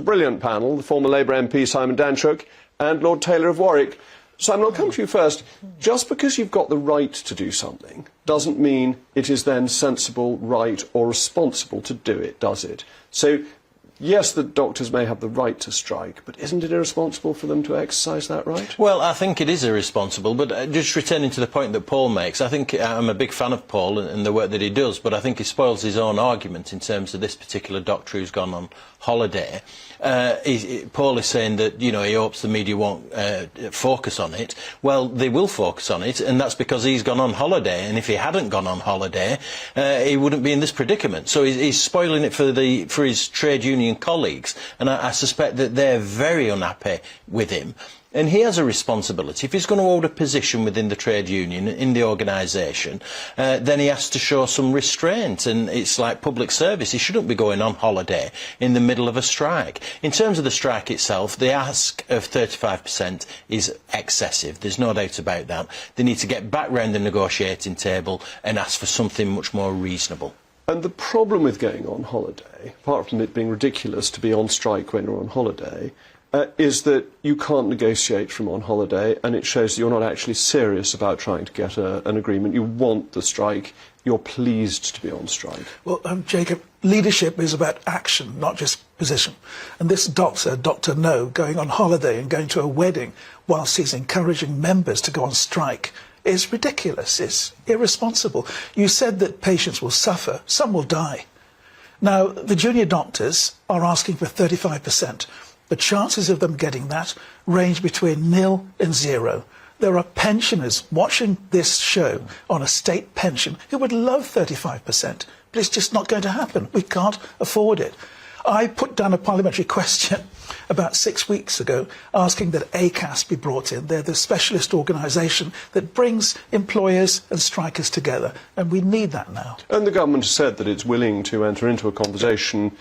brilliant panel, the former Labour MP Simon Danczuk and Lord Taylor of Warwick. Simon, I'll come to you first. Just because you've got the right to do something doesn't mean it is then sensible, right or responsible to do it, does it? So, yes, the doctors may have the right to strike, but isn't it irresponsible for them to exercise that right? Well, I think it is irresponsible, but just returning to the point that Paul makes, I think I'm a big fan of Paul and the work that he does, but I think he spoils his own argument in terms of this particular doctor who's gone on holiday. Paul is saying that, you know, he hopes the media won't focus on it. Well, they will focus on it, and that's because he's gone on holiday, and if he hadn't gone on holiday, he wouldn't be in this predicament. So he's spoiling it for his trade union colleagues, and I suspect that they're very unhappy with him. And he has a responsibility. If he's going to hold a position within the trade union, in the organisation, then he has to show some restraint. And it's like public service. He shouldn't be going on holiday in the middle of a strike. In terms of the strike itself, the ask of 35% is excessive. There's no doubt about that. They need to get back round the negotiating table and ask for something much more reasonable. And the problem with going on holiday, apart from it being ridiculous to be on strike when you're on holiday, is that you can't negotiate from on holiday, and it shows that you're not actually serious about trying to get an agreement. You want the strike. You're pleased to be on strike. Well, Jacob, leadership is about action, not just position. And this doctor, Dr No, going on holiday and going to a wedding whilst he's encouraging members to go on strike is ridiculous. It's irresponsible. You said that patients will suffer. Some will die. Now, the junior doctors are asking for 35%. The chances of them getting that range between 0 and 0. There are pensioners watching this show on a state pension who would love 35%, but it's just not going to happen. We can't afford it. I put down a parliamentary question about 6 weeks ago asking that ACAS be brought in. They're the specialist organisation that brings employers and strikers together, and we need that now. And the government has said that it's willing to enter into a conversation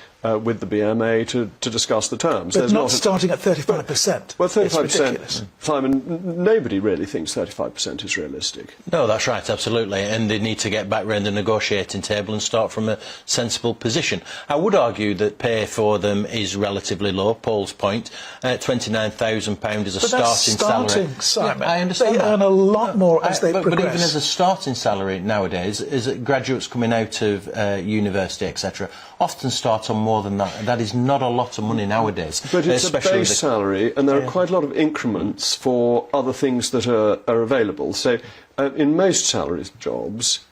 with the BMA to discuss the terms. But not starting at 35%. Well, 35%, Simon, nobody really thinks 35% is realistic. No, that's right, absolutely. And they need to get back round the negotiating table and start from a sensible position. I would argue that pay for them is relatively low. Paul's point, £29,000 is a starting salary. Yeah, I understand they earn a lot more as they progress. But even as a starting salary nowadays, is that graduates coming out of university, etc., often start on more than that. And that is not a lot of money nowadays. But it's a base salary, and there are quite a lot of increments for other things that are available. So in most salaried jobs,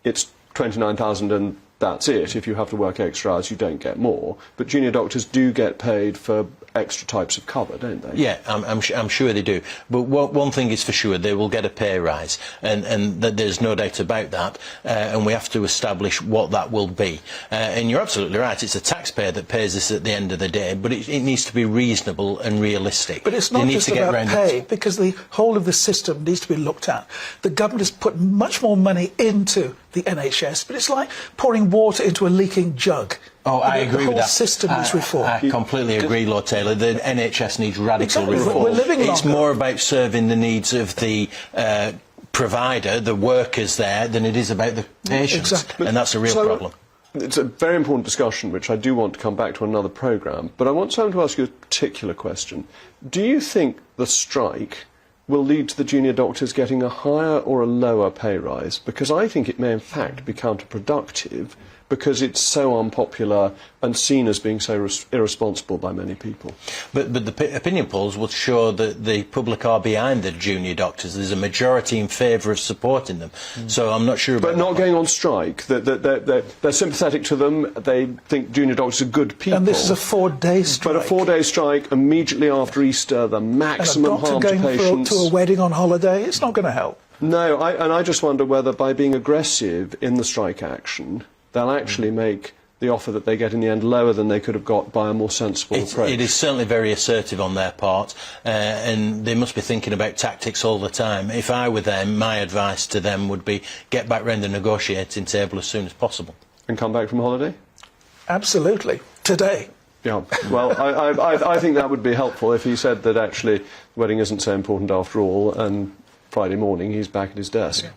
it's 29,000 and that's it. If you have to work extra hours, you don't get more. But junior doctors do get paid for extra types of cover, don't they? Yeah, I'm sure they do. But one thing is for sure, they will get a pay rise, and there's no doubt about that. And we have to establish what that will be. And you're absolutely right. It's a taxpayer that pays this at the end of the day, but it needs to be reasonable and realistic. But it's not just about pay, because the whole of the system needs to be looked at. The government has put much more money into the NHS, but it's like pouring water into a leaking jug. Oh, I agree with that. The whole system needs reform. I completely agree, Lord Taylor. The NHS needs radical reform. We're living longer. It's more about serving the needs of the provider, the workers there, than it is about the patients. Exactly. And that's a real problem. It's a very important discussion, which I do want to come back to another programme. But I want Simon to ask you a particular question. Do you think the strike will lead to the junior doctors getting a higher or a lower pay rise? Because I think it may in fact be counterproductive, because it's so unpopular and seen as being so irresponsible by many people. But the opinion polls will show that the public are behind the junior doctors. There's a majority in favour of supporting them. So I'm not sure about But not going on strike. They're sympathetic to them. They think junior doctors are good people. And this is a 4-day strike. But a 4-day strike immediately after Easter, the maximum harm to patients. And a doctor going to a wedding on holiday, it's not going to help. No, and I just wonder whether by being aggressive in the strike action, they'll actually make the offer that they get in the end lower than they could have got by a more sensible approach. It is certainly very assertive on their part, and they must be thinking about tactics all the time. If I were them, my advice to them would be get back round the negotiating table as soon as possible. And come back from holiday? Absolutely. Today. Yeah, well, I think that would be helpful if he said that actually the wedding isn't so important after all, and Friday morning he's back at his desk. Yeah.